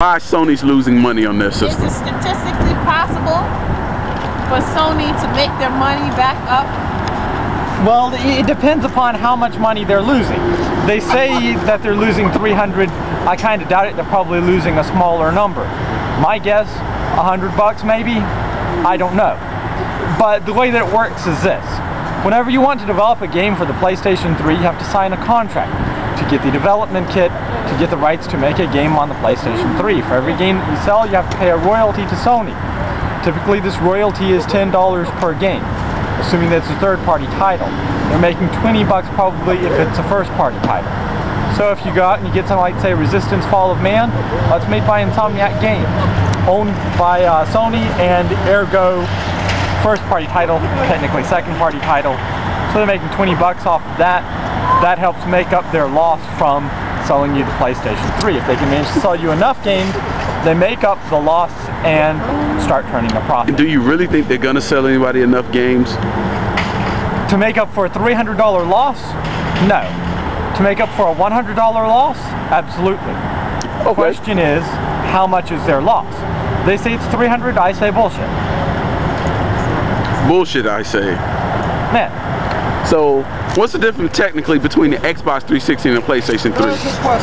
Why Sony's losing money on their system? Is it statistically possible for Sony to make their money back up? Well, it depends upon how much money they're losing. They say that they're losing 300. I kind of doubt it. They're probably losing a smaller number. My guess, $100 maybe? I don't know. But the way that it works is this. Whenever you want to develop a game for the PlayStation 3, you have to sign a contract to get the development kit, to get the rights to make a game on the PlayStation 3. For every game that you sell, you have to pay a royalty to Sony. Typically, this royalty is $10 per game, assuming that it's a third-party title. They're making $20 probably if it's a first-party title. So if you go out and you get something like, say, Resistance Fall of Man, it's made by Insomniac Games, owned by Sony, and ergo first-party title, technically second-party title. So they're making $20 off of that. That helps make up their loss from selling you the PlayStation 3. If they can manage to sell you enough games, they make up the loss and start turning a profit. Do you really think they're gonna sell anybody enough games? To make up for a $300 loss? No. To make up for a $100 loss? Absolutely. The question is, how much is their loss? They say it's 300, I say bullshit. Bullshit, I say. Man. So, what's the difference technically between the Xbox 360 and the PlayStation 3?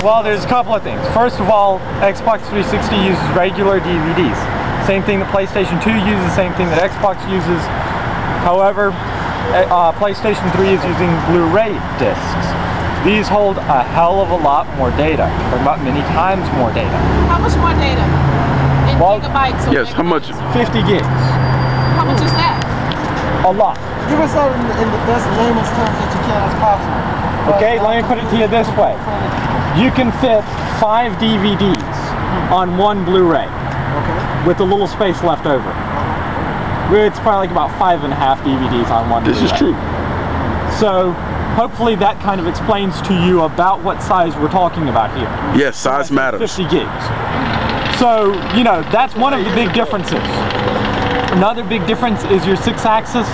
Well, there's a couple of things. First of all, Xbox 360 uses regular DVDs. Same thing that PlayStation 2 uses, same thing that Xbox uses. However, PlayStation 3 is using Blu-ray discs. These hold a hell of a lot more data. They're about many times more data. How much more data? In gigabytes or yes, how much? 50 gigs. How much is that? A lot. Give us that in the best layman's terms that you can as possible. Okay, let me put it to you this way. You can fit 5 DVDs on one Blu-ray with a little space left over. It's probably like about 5.5 DVDs on one Blu-ray. This is true. So, hopefully that kind of explains to you about what size we're talking about here. Yes, size matters. 50 gigs. So, you know, that's one of the big differences. Another big difference is your 6-axis.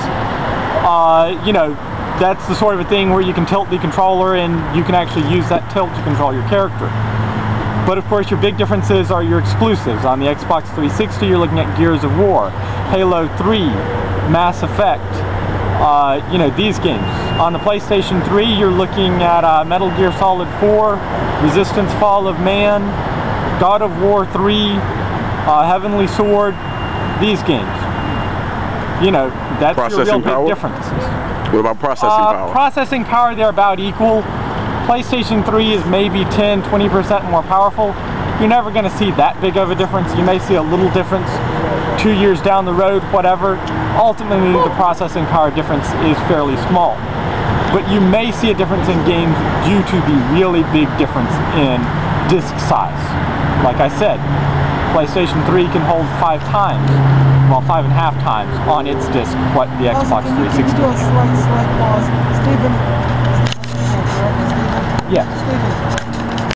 You know, that's the sort of a thing where you can tilt the controller and you can actually use that tilt to control your character. But of course your big differences are your exclusives. On the Xbox 360 you're looking at Gears of War, Halo 3, Mass Effect, you know, these games. On the PlayStation 3 you're looking at Metal Gear Solid 4, Resistance Fall of Man, God of War 3, Heavenly Sword, these games. You know, that's your real big differences. What about processing power? Processing power, they're about equal. PlayStation 3 is maybe 10-20% more powerful. You're never going to see that big of a difference. You may see a little difference 2 years down the road, whatever. Ultimately, the processing power difference is fairly small. But you may see a difference in games due to the really big difference in disc size. Like I said, PlayStation 3 can hold 5 times, well, 5.5 times on its disc what the Xbox 360 can. Do a slight pause. Stephen. Yes. Stephen.